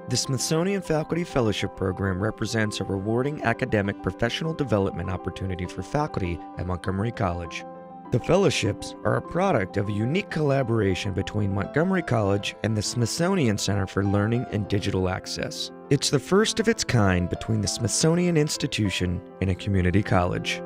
The Smithsonian Faculty Fellowship Program represents a rewarding academic professional development opportunity for faculty at Montgomery College. The fellowships are a product of a unique collaboration between Montgomery College and the Smithsonian Center for Learning and Digital Access. It's the first of its kind between the Smithsonian Institution and a community college.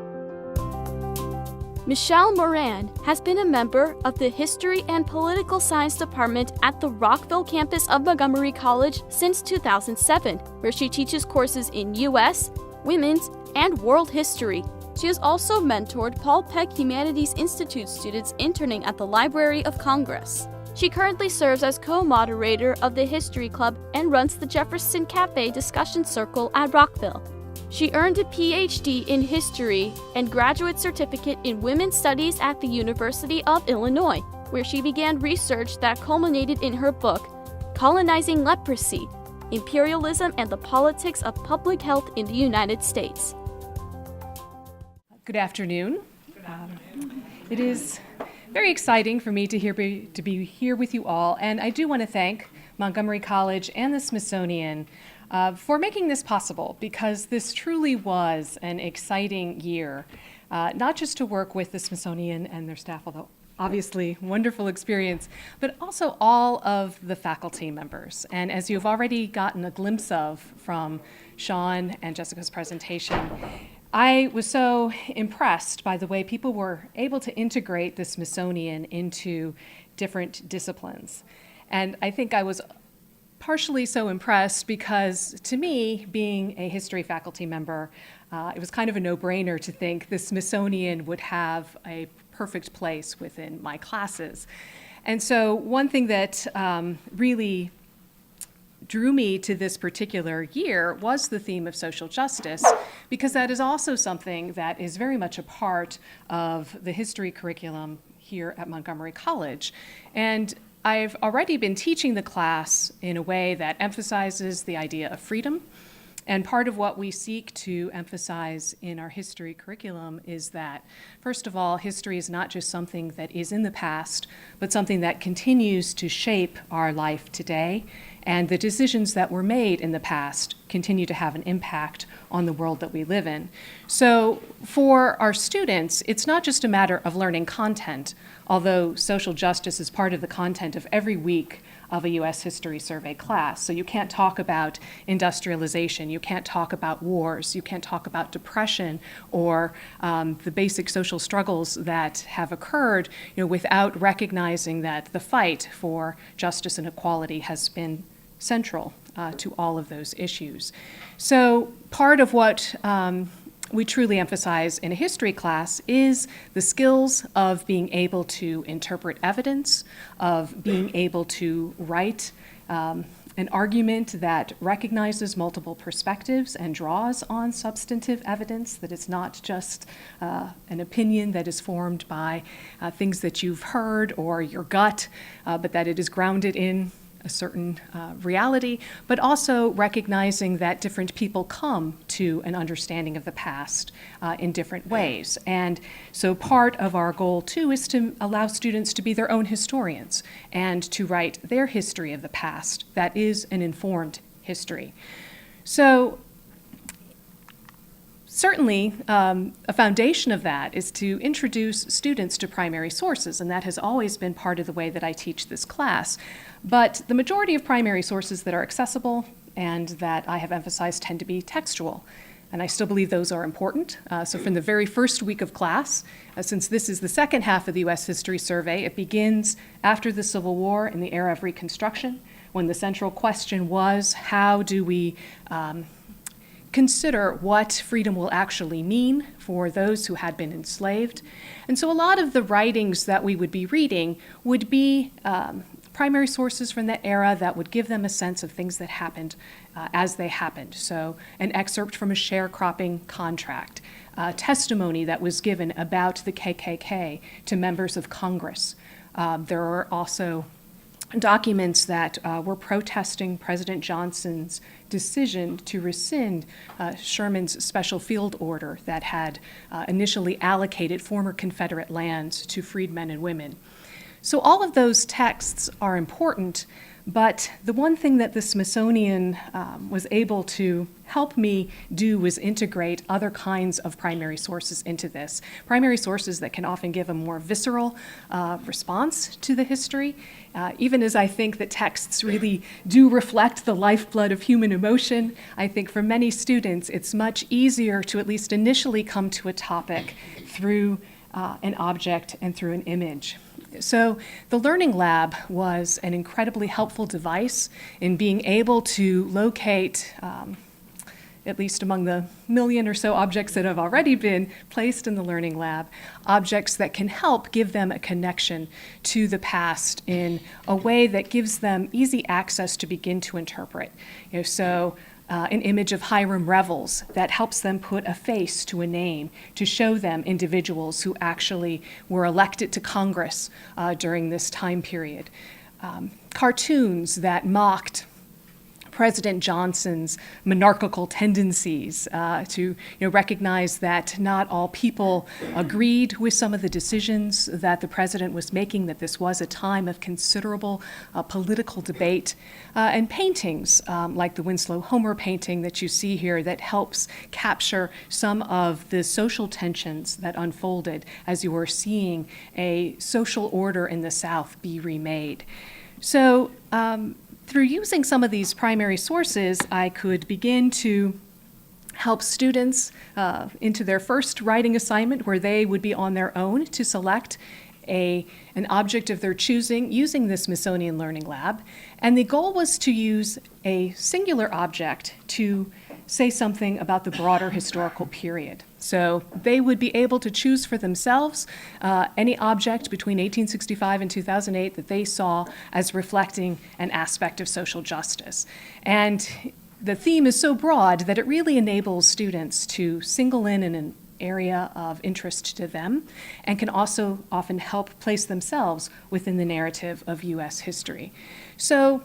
Michelle Moran has been a member of the History and Political Science Department at the Rockville campus of Montgomery College since 2007, where she teaches courses in U.S., Women's, and World History. She has also mentored Paul Peck Humanities Institute students interning at the Library of Congress. She currently serves as co-moderator of the History Club and runs the Jefferson Cafe Discussion Circle at Rockville. She earned a PhD in history and graduate certificate in women's studies at the University of Illinois, where she began research that culminated in her book, Colonizing Leprosy: Imperialism and the Politics of Public Health in the United States. Good afternoon. It is very exciting for me to be here with you all, and I do want to thank Montgomery College and the Smithsonian for making this possible, because this truly was an exciting year, not just to work with the Smithsonian and their staff, although obviously wonderful experience, but also all of the faculty members. And as you've already gotten a glimpse of from Sean and Jessica's presentation, I was so impressed by the way people were able to integrate the Smithsonian into different disciplines. And I think I was partially so impressed because, to me, being a history faculty member, it was kind of a no-brainer to think the Smithsonian would have a perfect place within my classes. And so one thing that really drew me to this particular year was the theme of social justice, because that is also something that is very much a part of the history curriculum here at Montgomery College. And I've already been teaching the class in a way that emphasizes the idea of freedom. And part of what we seek to emphasize in our history curriculum is that, first of all, history is not just something that is in the past, but something that continues to shape our life today. And the decisions that were made in the past continue to have an impact on the world that we live in. So for our students, it's not just a matter of learning content, although social justice is part of the content of every week of a U.S. History Survey class. So you can't talk about industrialization, you can't talk about wars, you can't talk about depression or the basic social struggles that have occurred, without recognizing that the fight for justice and equality has been central to all of those issues. So part of what we truly emphasize in a history class is the skills of being able to interpret evidence, of being able to write an argument that recognizes multiple perspectives and draws on substantive evidence, that it's not just an opinion that is formed by things that you've heard or your gut, but that it is grounded in a certain reality, but also recognizing that different people come to an understanding of the past in different ways. And so part of our goal, too, is to allow students to be their own historians and to write their history of the past that is an informed history. So certainly, a foundation of that is to introduce students to primary sources, and that has always been part of the way that I teach this class. But the majority of primary sources that are accessible and that I have emphasized tend to be textual, and I still believe those are important. So from the very first week of class, since this is the second half of the U.S. History Survey, it begins after the Civil War in the era of Reconstruction, when the central question was, how do we consider what freedom will actually mean for those who had been enslaved? And so a lot of the writings that we would be reading would be primary sources from that era that would give them a sense of things that happened as they happened. So an excerpt from a sharecropping contract, testimony that was given about the KKK to members of Congress. There are also documents that were protesting President Johnson's decision to rescind Sherman's special field order that had initially allocated former Confederate lands to freedmen and women. So all of those texts are important, But the one thing that the Smithsonian was able to help me do was integrate other kinds of primary sources into this. Primary sources that can often give a more visceral response to the history, even as I think that texts really do reflect the lifeblood of human emotion. I think for many students, it's much easier to at least initially come to a topic through an object and through an image. So the Learning Lab was an incredibly helpful device in being able to locate, at least among the million or so objects that have already been placed in the Learning Lab, objects that can help give them a connection to the past in a way that gives them easy access to begin to interpret. An image of Hiram Revels that helps them put a face to a name to show them individuals who actually were elected to Congress during this time period. Cartoons that mocked President Johnson's monarchical tendencies, to recognize that not all people agreed with some of the decisions that the president was making, that this was a time of considerable political debate, and paintings like the Winslow Homer painting that you see here that helps capture some of the social tensions that unfolded as you were seeing a social order in the South be remade. So, through using some of these primary sources, I could begin to help students into their first writing assignment where they would be on their own to select an object of their choosing using the Smithsonian Learning Lab. And the goal was to use a singular object to say something about the broader historical period. So they would be able to choose for themselves any object between 1865 and 2008 that they saw as reflecting an aspect of social justice. And the theme is so broad that it really enables students to single in an area of interest to them and can also often help place themselves within the narrative of U.S. history. So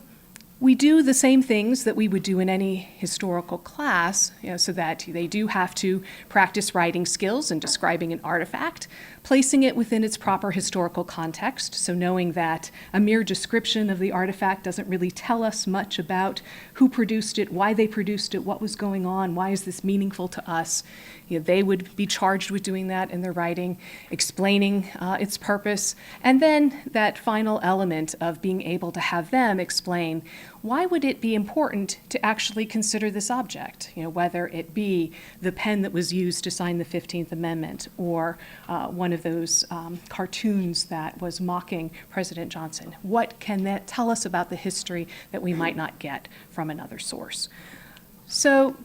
we do the same things that we would do in any historical class, so that they do have to practice writing skills and describing an artifact, placing it within its proper historical context, so knowing that a mere description of the artifact doesn't really tell us much about who produced it, why they produced it, what was going on, why is this meaningful to us. They would be charged with doing that in their writing, explaining its purpose, and then that final element of being able to have them explain why would it be important to actually consider this object, whether it be the pen that was used to sign the 15th Amendment or one of those cartoons that was mocking President Johnson. What can that tell us about the history that we might not get from another source? So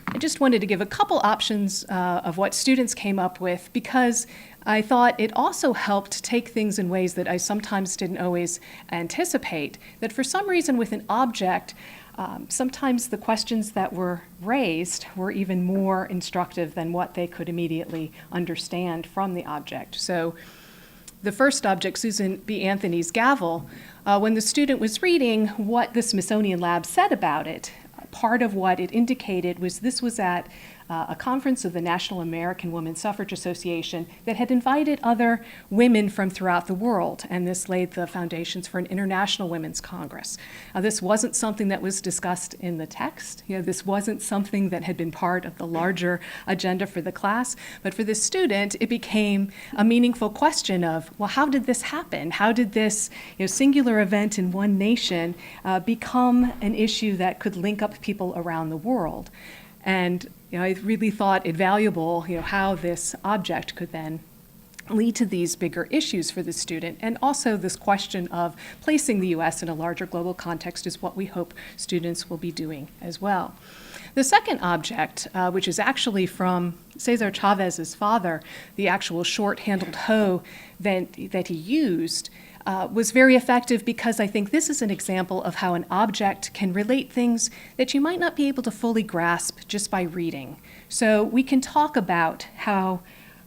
I just wanted to give a couple options of what students came up with because I thought it also helped take things in ways that I sometimes didn't always anticipate, that for some reason with an object, sometimes the questions that were raised were even more instructive than what they could immediately understand from the object. So the first object, Susan B. Anthony's gavel, when the student was reading what the Smithsonian Lab said about it, part of what it indicated was this was at a conference of the National American Woman Suffrage Association that had invited other women from throughout the world, and this laid the foundations for an International Women's Congress. This wasn't something that was discussed in the text. This wasn't something that had been part of the larger agenda for the class, but for the student, it became a meaningful question of, well, how did this happen? How did this singular event in one nation become an issue that could link up people around the world? And I really thought it valuable, how this object could then lead to these bigger issues for the student. And also this question of placing the U.S. in a larger global context is what we hope students will be doing as well. The second object, which is actually from Cesar Chavez's father, the actual short-handled hoe that he used, was very effective because I think this is an example of how an object can relate things that you might not be able to fully grasp just by reading. So we can talk about how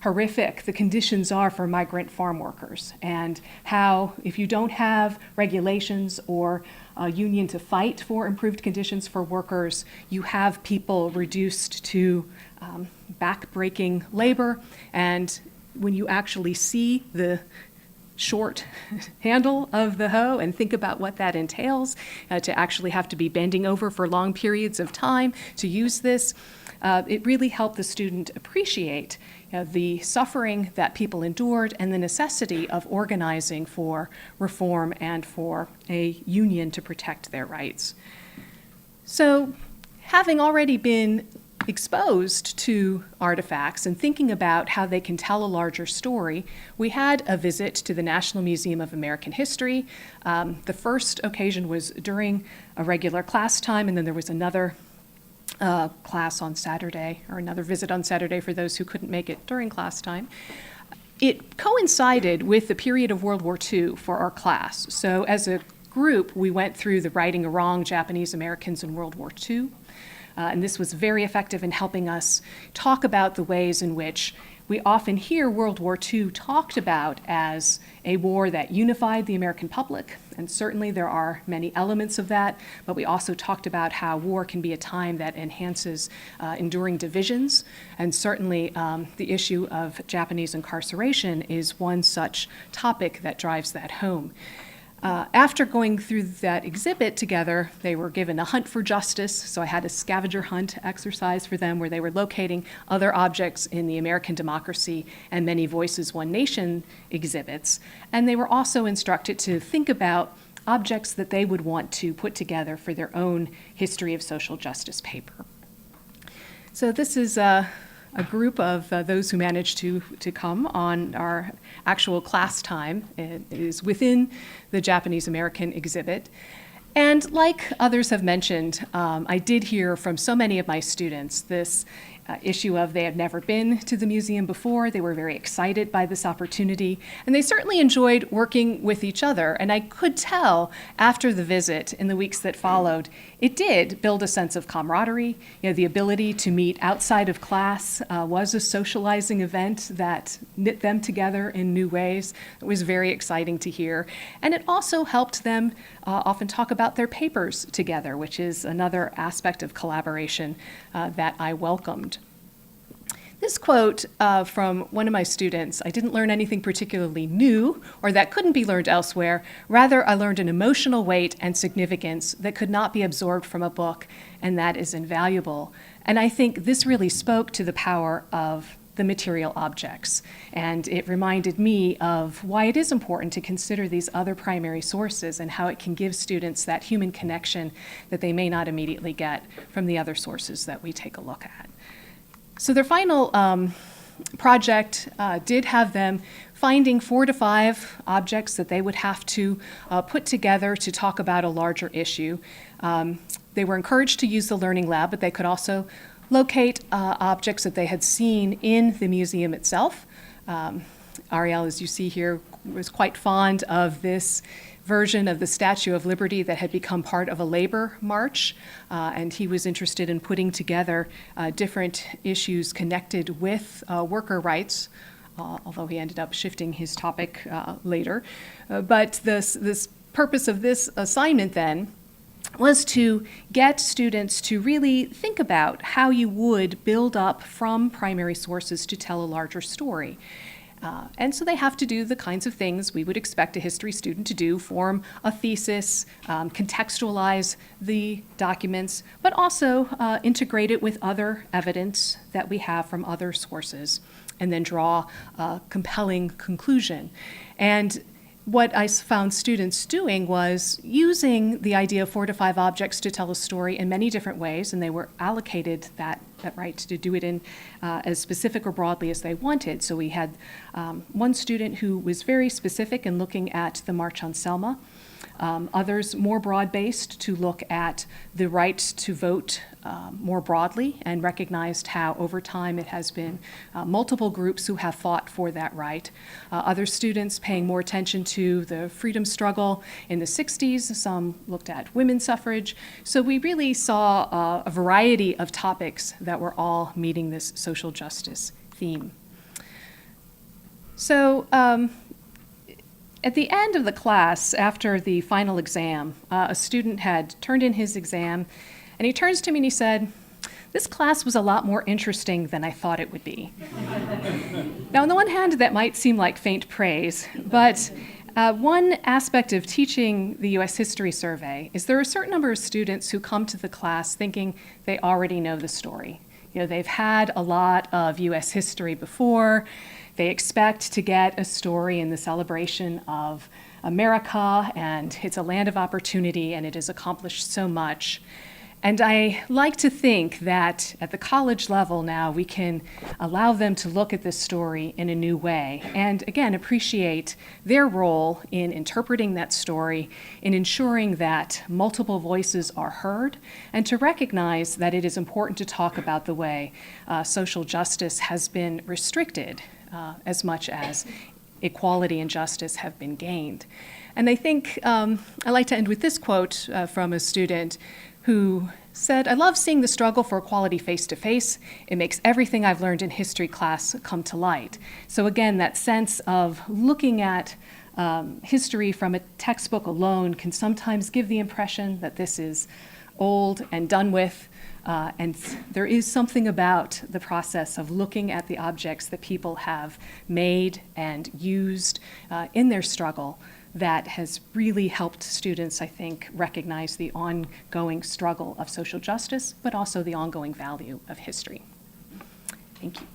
horrific the conditions are for migrant farm workers and how if you don't have regulations or a union to fight for improved conditions for workers, you have people reduced to back-breaking labor. And when you actually see the short handle of the hoe and think about what that entails, to actually have to be bending over for long periods of time to use this. It really helped the student appreciate the suffering that people endured and the necessity of organizing for reform and for a union to protect their rights. So, having already been exposed to artifacts and thinking about how they can tell a larger story, we had a visit to the National Museum of American History. The first occasion was during a regular class time, and then there was another class on Saturday, or another visit on Saturday for those who couldn't make it during class time. It coincided with the period of World War II for our class. So as a group, we went through the Righting a Wrong Japanese Americans in World War II. And this was very effective in helping us talk about the ways in which we often hear World War II talked about as a war that unified the American public, and certainly there are many elements of that, but we also talked about how war can be a time that enhances enduring divisions, and certainly the issue of Japanese incarceration is one such topic that drives that home. After going through that exhibit together, they were given a hunt for justice, so I had a scavenger hunt exercise for them where they were locating other objects in the American Democracy and Many Voices, One Nation exhibits, and they were also instructed to think about objects that they would want to put together for their own history of social justice paper. So this is a group of those who managed to come on our actual class time. It is within the Japanese American exhibit. And like others have mentioned, I did hear from so many of my students this issue of they had never been to the museum before. They were very excited by this opportunity, and they certainly enjoyed working with each other. And I could tell after the visit in the weeks that followed, it did build a sense of camaraderie. The ability to meet outside of class was a socializing event that knit them together in new ways. It was very exciting to hear. And it also helped them often talk about their papers together, which is another aspect of collaboration that I welcomed. This quote from one of my students, I didn't learn anything particularly new or that couldn't be learned elsewhere. Rather, I learned an emotional weight and significance that could not be absorbed from a book, and that is invaluable. And I think this really spoke to the power of the material objects. And it reminded me of why it is important to consider these other primary sources and how it can give students that human connection that they may not immediately get from the other sources that we take a look at. So their final project did have them finding 4 to 5 objects that they would have to put together to talk about a larger issue. They were encouraged to use the Learning Lab, but they could also locate objects that they had seen in the museum itself. Ariel, as you see here, was quite fond of this version of the Statue of Liberty that had become part of a labor march, and he was interested in putting together different issues connected with worker rights, although he ended up shifting his topic later. But this purpose of this assignment then was to get students to really think about how you would build up from primary sources to tell a larger story. And so they have to do the kinds of things we would expect a history student to do, form a thesis, contextualize the documents, but also integrate it with other evidence that we have from other sources, and then draw a compelling conclusion. And what I found students doing was using the idea of 4 to 5 objects to tell a story in many different ways, and they were allocated that right to do it in as specific or broadly as they wanted. So we had one student who was very specific in looking at the March on Selma, others more broad-based to look at the right to vote more broadly, and recognized how over time it has been multiple groups who have fought for that right. Other students paying more attention to the freedom struggle in the 60s. Some looked at women's suffrage. So we really saw a variety of topics that were all meeting this social justice theme. So at the end of the class, after the final exam, a student had turned in his exam, and he turns to me and he said, this class was a lot more interesting than I thought it would be. Now, on the one hand, that might seem like faint praise, but one aspect of teaching the U.S. History Survey is there are a certain number of students who come to the class thinking they already know the story. You know, they've had a lot of U.S. history before. They expect to get a story in the celebration of America, and it's a land of opportunity, and it has accomplished so much. And I like to think that at the college level now, we can allow them to look at this story in a new way and, again, appreciate their role in interpreting that story, in ensuring that multiple voices are heard, and to recognize that it is important to talk about the way social justice has been restricted as much as equality and justice have been gained. And I think I like to end with this quote from a student who said, "I love seeing the struggle for equality face to face. It makes everything I've learned in history class come to light." So again, that sense of looking at history from a textbook alone can sometimes give the impression that this is old and done with. And there is something about the process of looking at the objects that people have made and used in their struggle that has really helped students, I think, recognize the ongoing struggle of social justice, but also the ongoing value of history. Thank you.